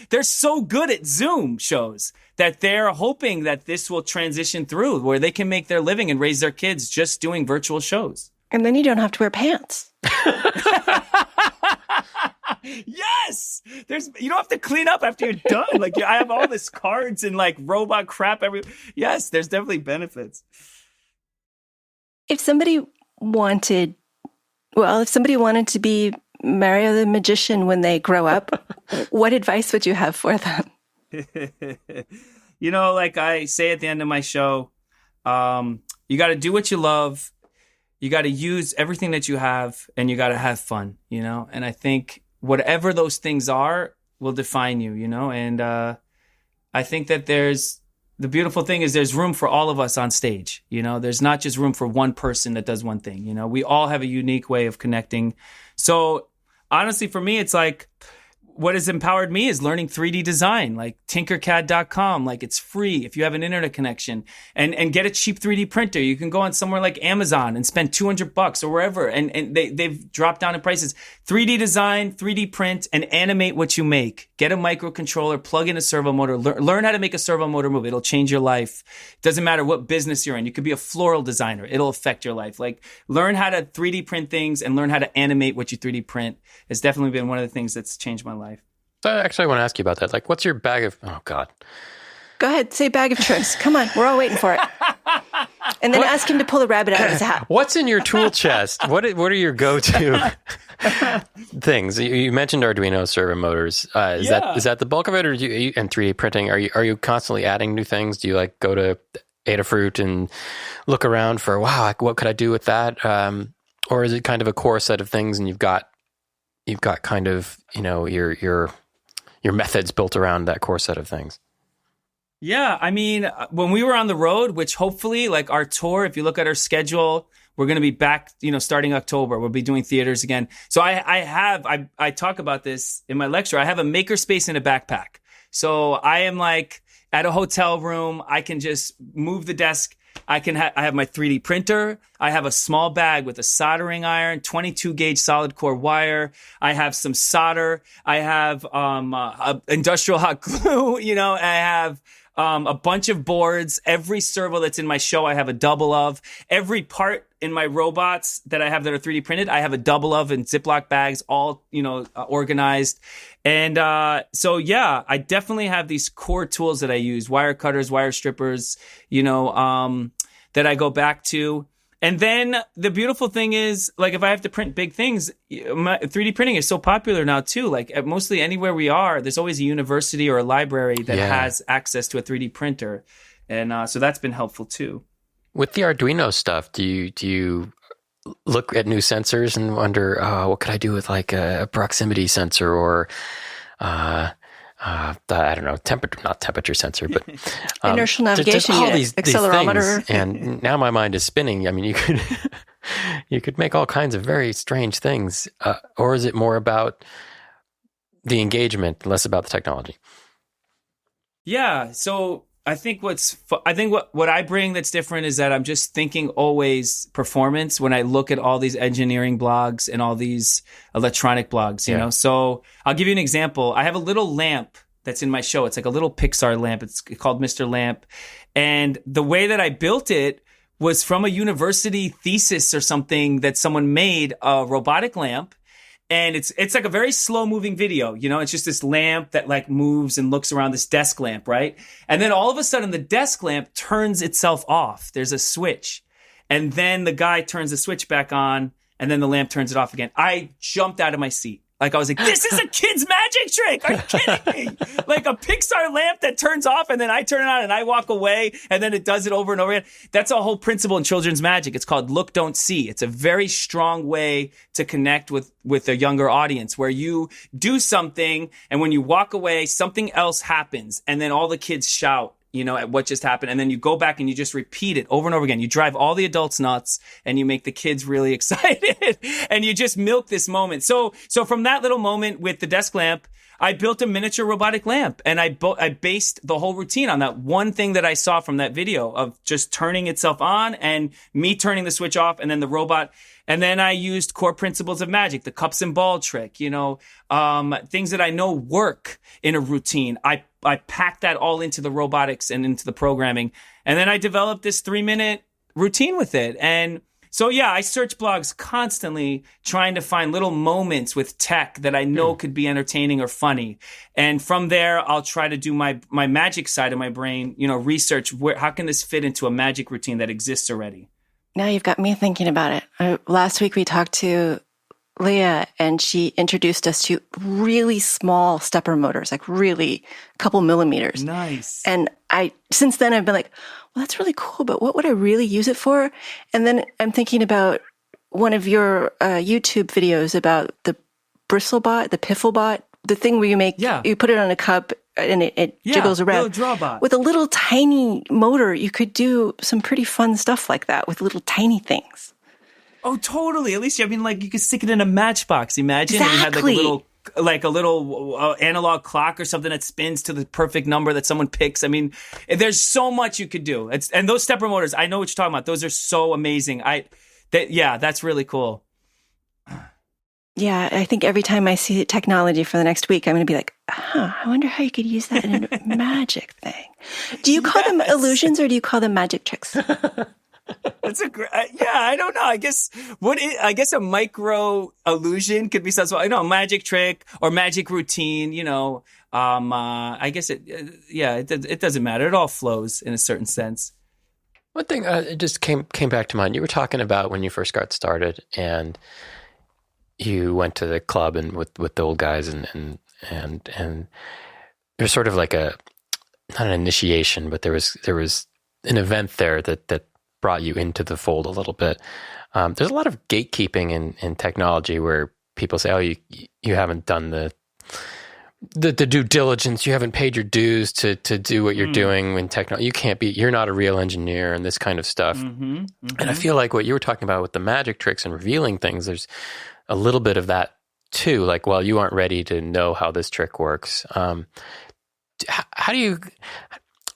Speaker 3: They're so good at Zoom shows that they're hoping that this will transition through, where they can make their living and raise their kids just doing virtual shows.
Speaker 1: And then you don't have to wear pants.
Speaker 3: Yes! You don't have to clean up after you're done. Like, I have all this cards and like robot crap Yes, there's definitely benefits.
Speaker 1: If somebody wanted to be Mario the Magician when they grow up, what advice would you have for them?
Speaker 3: You know, like I say at the end of my show, you got to do what you love. You got to use everything that you have, and you got to have fun, you know? And I think whatever those things are will define you, you know? And I think that the beautiful thing is there's room for all of us on stage, you know? There's not just room for one person that does one thing, you know? We all have a unique way of connecting. So honestly, for me, it's like, what has empowered me is learning 3D design, like tinkercad.com. Like it's free if you have an internet connection, and get a cheap 3D printer. You can go on somewhere like Amazon and spend $200 or wherever. And they've dropped down in prices. 3D design, 3D print, and animate what you make. Get a microcontroller, plug in a servo motor, learn how to make a servo motor move. It'll change your life. It doesn't matter what business you're in. You could be a floral designer. It'll affect your life. Like learn how to 3D print things and learn how to animate what you 3D print. It's definitely been one of the things that's changed my life.
Speaker 2: So actually, I want to ask you about that. Like, what's your bag of... Oh, God.
Speaker 1: Go ahead, say bag of tricks. Come on, we're all waiting for it. And then ask him to pull a rabbit out of his hat.
Speaker 2: What's in your tool chest? What are your go-to things? You mentioned Arduino servo motors. Is that the bulk of it, or and 3D printing? Are you constantly adding new things? Do you like go to Adafruit and look around for what could I do with that? Or is it kind of a core set of things, and you've got kind of your methods built around that core set of things?
Speaker 3: Yeah, I mean, when we were on the road, which hopefully, like our tour, if you look at our schedule, we're going to be back, starting October. We'll be doing theaters again. So I talk about this in my lecture. I have a makerspace in a backpack. So I am like at a hotel room. I can just move the desk. I have my 3D printer. I have a small bag with a soldering iron, 22 gauge solid core wire. I have some solder. I have industrial hot glue. I have a bunch of boards. Every servo that's in my show, I have a double of. Every part in my robots that I have that are 3D printed, I have a double of in Ziploc bags, all, organized. And so, yeah, I definitely have these core tools that I use, wire cutters, wire strippers, that I go back to. And then the beautiful thing is, like, if I have to print big things, 3D printing is so popular now, too. Like, mostly anywhere we are, there's always a university or a library that has access to a 3D printer. And so that's been helpful, too.
Speaker 2: With the Arduino stuff, do you look at new sensors and wonder, what could I do with, like, a proximity sensor or... I don't know, not temperature sensor, but
Speaker 1: inertial navigation
Speaker 2: all
Speaker 1: unit,
Speaker 2: these
Speaker 1: accelerometer.
Speaker 2: Things, and now my mind is spinning. I mean, you could make all kinds of very strange things, or is it more about the engagement, less about the technology?
Speaker 3: Yeah. So I think what I bring that's different is that I'm just thinking always performance when I look at all these engineering blogs and all these electronic blogs, you know? So I'll give you an example. I have a little lamp that's in my show. It's like a little Pixar lamp. It's called Mr. Lamp. And the way that I built it was from a university thesis or something that someone made, a robotic lamp. And it's like a very slow moving video, it's just this lamp that like moves and looks around, this desk lamp, right? And then all of a sudden the desk lamp turns itself off. There's a switch. And then the guy turns the switch back on and then the lamp turns it off again. I jumped out of my seat. Like I was like, this is a kid's magic trick. Are you kidding me? Like a Pixar lamp that turns off and then I turn it on and I walk away and then it does it over and over again. That's a whole principle in children's magic. It's called look, don't see. It's a very strong way to connect with a younger audience where you do something and when you walk away, something else happens and then all the kids shout, at what just happened. And then you go back and you just repeat it over and over again. You drive all the adults nuts and you make the kids really excited and you just milk this moment. So from that little moment with the desk lamp, I built a miniature robotic lamp and I based the whole routine on that one thing that I saw from that video of just turning itself on and me turning the switch off and then the robot. And then I used core principles of magic, the cups and ball trick, things that I know work in a routine. I packed that all into the robotics and into the programming. And then I developed this 3-minute routine with it. And so, yeah, I search blogs constantly trying to find little moments with tech that I know could be entertaining or funny. And from there, I'll try to do my magic side of my brain, research how can this fit into a magic routine that exists already?
Speaker 1: Now you've got me thinking about it. Last week we talked to Leah and she introduced us to really small stepper motors, like really a couple millimeters.
Speaker 3: Nice.
Speaker 1: And since then I've been like, well, that's really cool, but what would I really use it for? And then I'm thinking about one of your YouTube videos about the Bristlebot, the Pifflebot, the thing where you put it on a cup and it jiggles around.
Speaker 3: Drawbot.
Speaker 1: With a little tiny motor, you could do some pretty fun stuff like that with little tiny things.
Speaker 3: Oh, totally. At least, you could stick it in a matchbox. Imagine
Speaker 1: exactly.
Speaker 3: And you had a little analog clock or something that spins to the perfect number that someone picks. I mean, there's so much you could do. And those stepper motors, I know what you're talking about. Those are so amazing. That's really cool.
Speaker 1: Yeah, I think every time I see technology for the next week, I'm going to be like, I wonder how you could use that in a magic thing. Do you call them illusions or do you call them magic tricks?
Speaker 3: That's a great, yeah, I don't know. I guess a micro illusion could be something, a magic trick or magic routine, I guess it doesn't matter. It all flows in a certain sense.
Speaker 2: One thing it just came back to mind. You were talking about when you first got started and you went to the club and with the old guys and there's sort of like not an initiation, but there was an event there that brought you into the fold a little bit. There's a lot of gatekeeping in technology where people say, "Oh, you haven't done the due diligence. You haven't paid your dues to do what you're doing in technology. You're not a real engineer," and this kind of stuff. And I feel like what you were talking about with the magic tricks and revealing things, there's a little bit of that too. Like, well, you aren't ready to know how this trick works. How do you?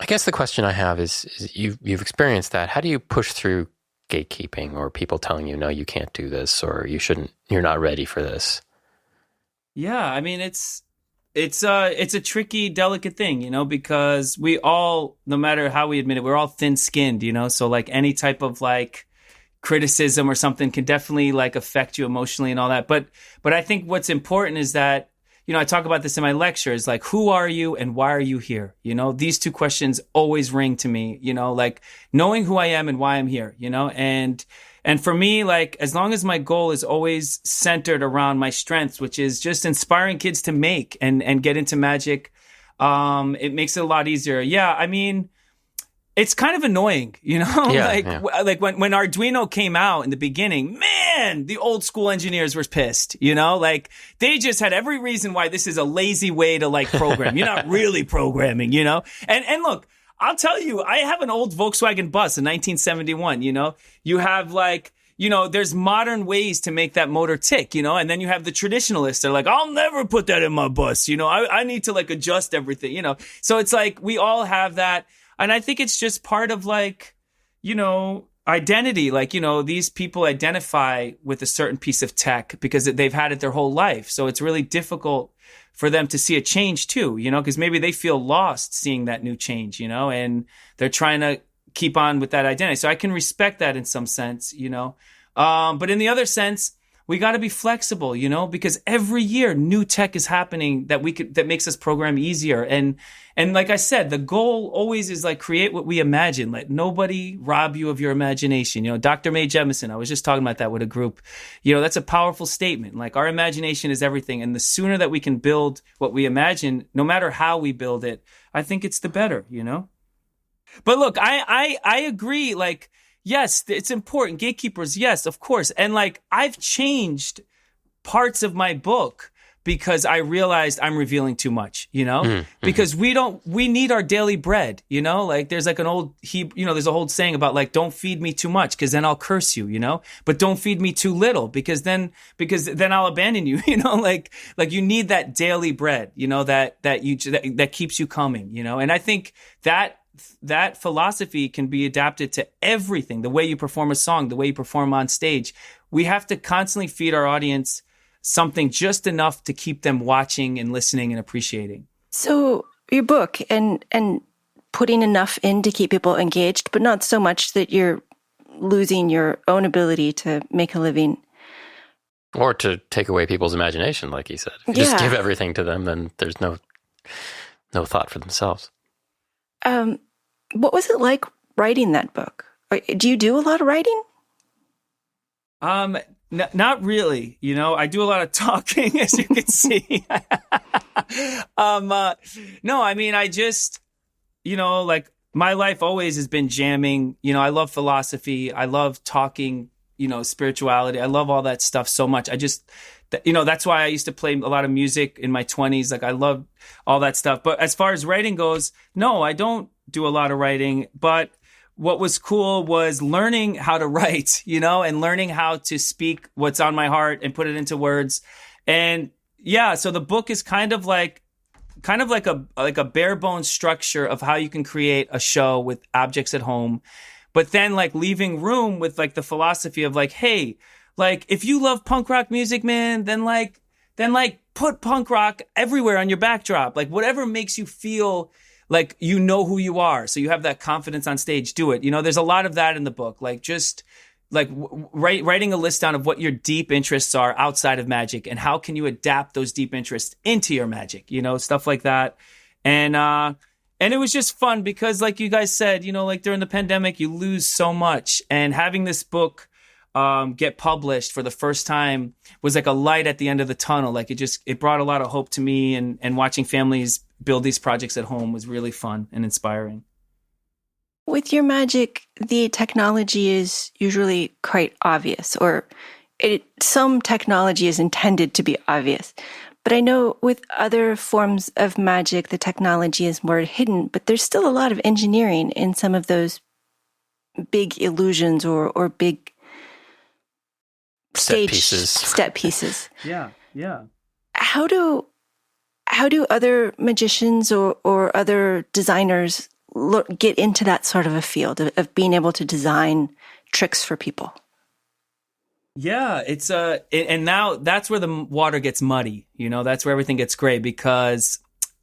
Speaker 2: I guess the question I have is you've experienced that. How do you push through gatekeeping or people telling you, no, you can't do this, or you're not ready for this?
Speaker 3: Yeah, I mean, it's a tricky, delicate thing, because we all, no matter how we admit it, we're all thin-skinned, so like any type of like criticism or something can definitely like affect you emotionally and all that. But I think what's important is that, I talk about this in my lectures, like, who are you and why are you here? These two questions always ring to me, like knowing who I am and why I'm here, and for me, like, as long as my goal is always centered around my strengths, which is just inspiring kids to make and get into magic, it makes it a lot easier. Yeah. I mean, it's kind of annoying, like when Arduino came out in the beginning, man, the old school engineers were pissed, like they just had every reason why this is a lazy way to like program. You're not really programming, and look, I'll tell you, I have an old Volkswagen bus in 1971, you have like, there's modern ways to make that motor tick, and then you have the traditionalists. They're like, I'll never put that in my bus. I need to like adjust everything, so it's like, we all have that. And I think it's just part of like, identity. Like, these people identify with a certain piece of tech because they've had it their whole life. So it's really difficult for them to see a change too, because maybe they feel lost seeing that new change, and they're trying to keep on with that identity. So I can respect that in some sense, but in the other sense, we got to be flexible, because every year new tech is happening that makes us program easier. And like I said, the goal always is like create what we imagine. Let nobody rob you of your imagination. Dr. Mae Jemison, I was just talking about that with a group. That's a powerful statement. Like, our imagination is everything. And the sooner that we can build what we imagine, no matter how we build it, I think it's the better, But look, I agree. Like, yes, it's important. Gatekeepers, yes, of course. And like, I've changed parts of my book because I realized I'm revealing too much, because we need our daily bread, like there's like there's a whole saying about like, don't feed me too much because then I'll curse you, but don't feed me too little because then I'll abandon you, like you need that daily bread, that keeps you coming, and I think that philosophy can be adapted to everything, the way you perform a song, the way you perform on stage. We have to constantly feed our audience something just enough to keep them watching and listening and appreciating.
Speaker 1: So your book and putting enough in to keep people engaged, but not so much that you're losing your own ability to make a living.
Speaker 2: Or to take away people's imagination, like you said. If you just give everything to them, then there's no thought for themselves.
Speaker 1: What was it like writing that book? Do you do a lot of writing?
Speaker 3: Not really. I do a lot of talking, as you can see. No, I mean, I just, like my life always has been jamming. I love philosophy. I love talking, spirituality. I love all that stuff so much. I just, that's why I used to play a lot of music in my 20s. Like, I love all that stuff. But as far as writing goes, no, I don't do a lot of writing. But what was cool was learning how to write, and learning how to speak what's on my heart and put it into words. And yeah, so the book is kind of like a bare bones structure of how you can create a show with objects at home, but then like leaving room with like the philosophy of like, hey, like if you love punk rock music, man, then put punk rock everywhere on your backdrop, like whatever makes you feel like, you know who you are. So you have that confidence on stage, do it. You know, there's a lot of that in the book. Like, just like writing a list down of what your deep interests are outside of magic and how can you adapt those deep interests into your magic, you know, stuff like that. And it was just fun because, like you guys said, you know, like during the pandemic, you lose so much. And having this book get published for the first time was like a light at the end of the tunnel. Like it brought a lot of hope to me, and watching families build these projects at home was really fun and inspiring.
Speaker 1: With your magic, the technology is usually quite obvious, or some technology is intended to be obvious. But I know with other forms of magic, the technology is more hidden, but there's still a lot of engineering in some of those big illusions or big
Speaker 2: step pieces.
Speaker 3: Yeah.
Speaker 1: How do other magicians or other designers get into that sort of a field of being able to design tricks for people?
Speaker 3: Yeah, it's and now that's where the water gets muddy. You know, that's where everything gets gray, because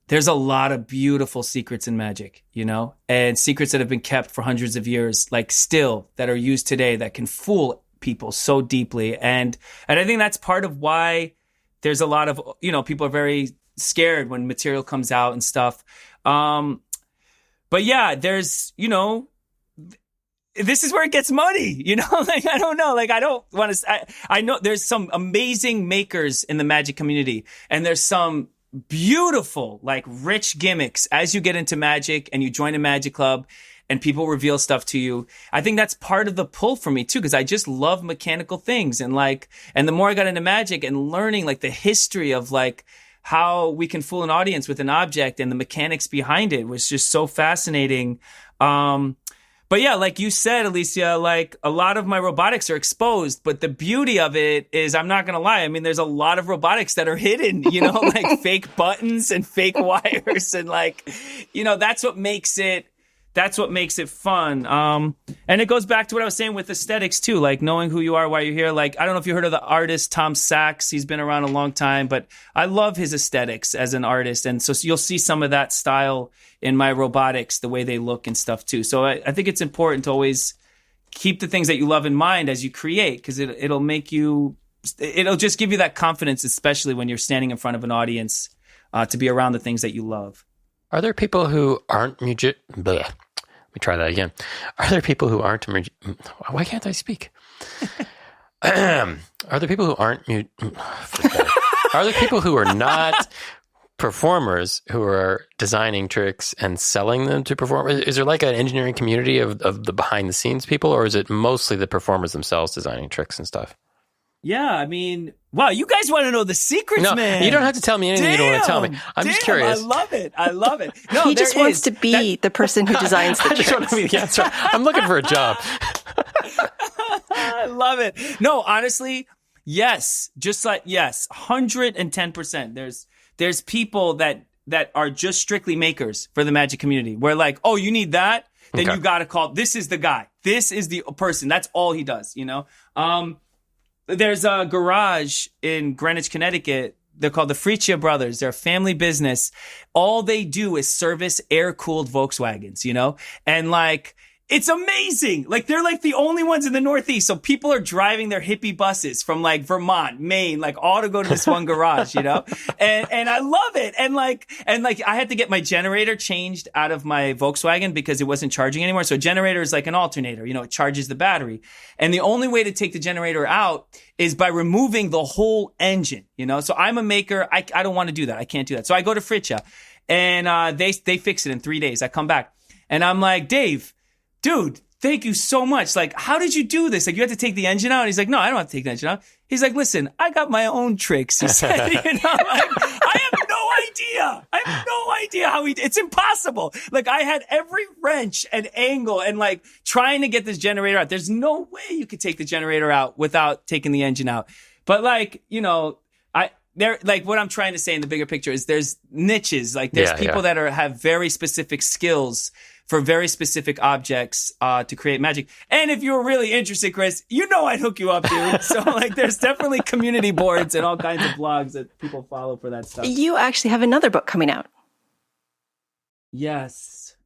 Speaker 3: there's a lot of beautiful secrets in magic, you know, and secrets that have been kept for hundreds of years, like still that are used today that can fool people so deeply. And I think that's part of why there's a lot of, you know, people are very scared when material comes out and stuff. But yeah, there's, you know, this is where it gets muddy, you know, like, I don't know, like, I don't want to, I know there's some amazing makers in the magic community, and there's some beautiful, like, rich gimmicks as you get into magic and you join a magic club and people reveal stuff to you. I think that's part of the pull for me too, because I just love mechanical things. And like, and the more I got into magic and learning like the history of like how we can fool an audience with an object and the mechanics behind it was just so fascinating. But yeah, like you said, Alicia, like a lot of my robotics are exposed, but the beauty of it is, I'm not going to lie, I mean, there's a lot of robotics that are hidden, you know, like fake buttons and fake wires, and like, you know, that's what makes it fun. And it goes back to what I was saying with aesthetics too, like knowing who you are, why you're here. Like, I don't know if you heard of the artist Tom Sachs. He's been around a long time, but I love his aesthetics as an artist. And so you'll see some of that style in my robotics, the way they look and stuff too. So I think it's important to always keep the things that you love in mind as you create, because it'll just give you that confidence, especially when you're standing in front of an audience, to be around the things that you love.
Speaker 2: Are there people who aren't Let me try that again. Are there people who aren't why can't I speak? Are there people who aren't Are there people who are not performers who are designing tricks and selling them to performers? Is there like an engineering community of the behind the scenes people, or is it mostly the performers themselves designing tricks and stuff?
Speaker 3: Yeah, I mean, wow, you guys want to know the secrets, man.
Speaker 2: You don't have to tell me anything you don't want to tell me. I'm just curious.
Speaker 3: I love it. No,
Speaker 1: he just wants to be the person who designs the tricks.
Speaker 2: I just want to be the answer. I'm looking for a job.
Speaker 3: I love it. No, honestly, yes. Just like, yes, 110%. There's people that are just strictly makers for the magic community. Where like, oh, you need that? Then you got to call, this is the guy. This is the person. That's all he does, you know? There's a garage in Greenwich, Connecticut. They're called the Friccia Brothers. They're a family business. All they do is service air-cooled Volkswagens, you know? And like, it's amazing. Like, they're like the only ones in the Northeast. So people are driving their hippie buses from like Vermont, Maine, like all to go to this one garage, you know? And I love it. And like I had to get my generator changed out of my Volkswagen because it wasn't charging anymore. So a generator is like an alternator, you know, it charges the battery. And the only way to take the generator out is by removing the whole engine, you know? So I'm a maker. I don't want to do that. I can't do that. So I go to Friccia and they fix it in 3 days. I come back and I'm like, Dave, dude, thank you so much. Like, how did you do this? Like, you had to take the engine out? And he's like, no, I don't have to take the engine out. He's like, listen, I got my own tricks. He said, you know, like, I have no idea how it's impossible. Like, I had every wrench and angle and like trying to get this generator out. There's no way you could take the generator out without taking the engine out. But like, you know, like what I'm trying to say in the bigger picture is there's niches. Like there's people that have very specific skills for very specific objects to create magic. And if you were really interested, Chris, you know I'd hook you up, dude. So like there's definitely community boards and all kinds of blogs that people follow for that stuff.
Speaker 1: You actually have another book coming out.
Speaker 3: Yes.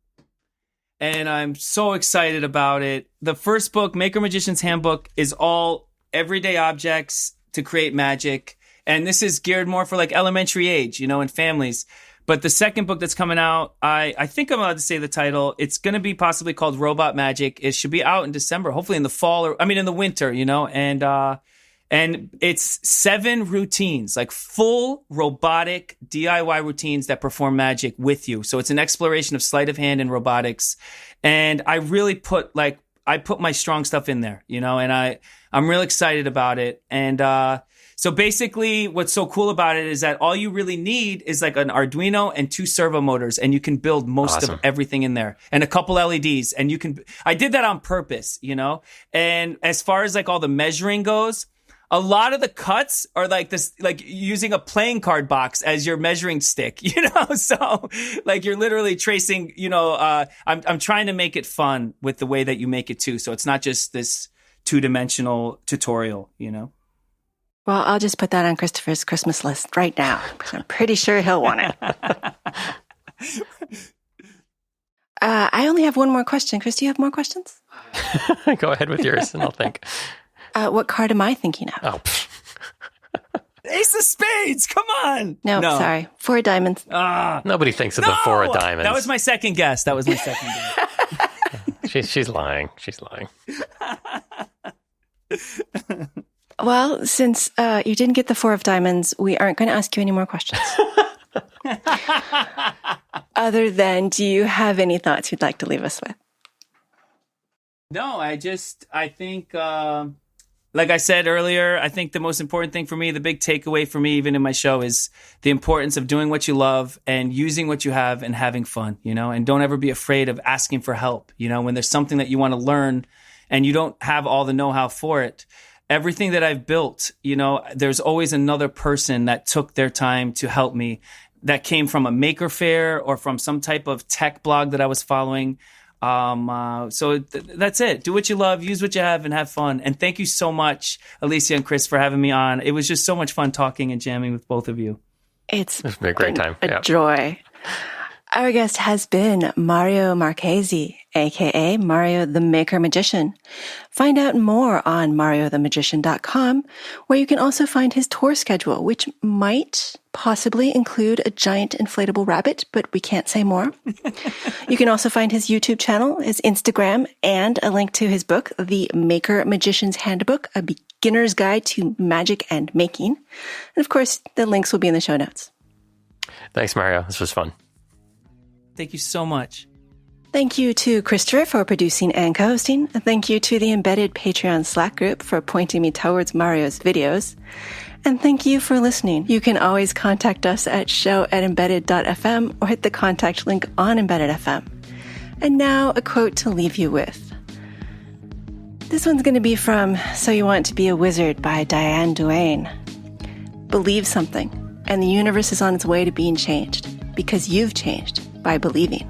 Speaker 3: And I'm so excited about it. The first book, Maker Magician's Handbook, is all everyday objects to create magic. And this is geared more for like elementary age, and families. But the second book that's coming out, I think I'm allowed to say the title. It's going to be possibly called Robot Magic. It should be out in December, hopefully in the fall, in the winter, and it's 7 routines, like full robotic DIY routines that perform magic with you. So it's an exploration of sleight of hand and robotics. And I really put my strong stuff in there, and I'm really excited about it. And, so basically what's so cool about it is that all you really need is like an Arduino and 2 servo motors, and you can build most of everything in there, and a couple LEDs. And I did that on purpose, and as far as like all the measuring goes, a lot of the cuts are like this, like using a playing card box as your measuring stick, so like you're literally tracing, I'm trying to make it fun with the way that you make it too. So it's not just this 2-dimensional tutorial,
Speaker 1: Well, I'll just put that on Christopher's Christmas list right now, because I'm pretty sure he'll want it. I only have one more question. Chris, do you have more questions?
Speaker 2: Go ahead with yours, and I'll think.
Speaker 1: What card am I thinking of?
Speaker 2: Oh.
Speaker 3: Ace of Spades, come on!
Speaker 1: No, sorry. 4 of diamonds.
Speaker 2: Nobody thinks of the 4 of diamonds.
Speaker 3: That was my second guess.
Speaker 2: She's lying. She's lying.
Speaker 1: Well, since you didn't get the 4 of diamonds, we aren't going to ask you any more questions. Other than, do you have any thoughts you'd like to leave us with?
Speaker 3: No, I think, like I said earlier, I think the most important thing for me, the big takeaway for me, even in my show, is the importance of doing what you love and using what you have and having fun, and don't ever be afraid of asking for help, when there's something that you want to learn and you don't have all the know-how for it. Everything that I've built, there's always another person that took their time to help me, that came from a maker fair or from some type of tech blog that I was following. So that's it. Do what you love, use what you have, and have fun. And thank you so much, Alicia and Chris, for having me on. It was just so much fun talking and jamming with both of you.
Speaker 1: It's
Speaker 2: been a great time.
Speaker 1: A joy. Our guest has been Mario Marchese, aka Mario the Maker Magician. Find out more on MariotheMagician.com, where you can also find his tour schedule, which might possibly include a giant inflatable rabbit, but we can't say more. You can also find his YouTube channel, his Instagram, and a link to his book, The Maker Magician's Handbook, a beginner's guide to magic and making. And of course, the links will be in the show notes.
Speaker 2: Thanks, Mario. This was fun.
Speaker 3: Thank you so much.
Speaker 1: Thank you to Christopher for producing and co-hosting. Thank you to the Embedded Patreon Slack group for pointing me towards Mario's videos. And thank you for listening. You can always contact us at show@embedded.fm or hit the contact link on Embedded FM. And now a quote to leave you with. This one's going to be from So You Want to Be a Wizard by Diane Duane. Believe something, and the universe is on its way to being changed, because you've changed by believing.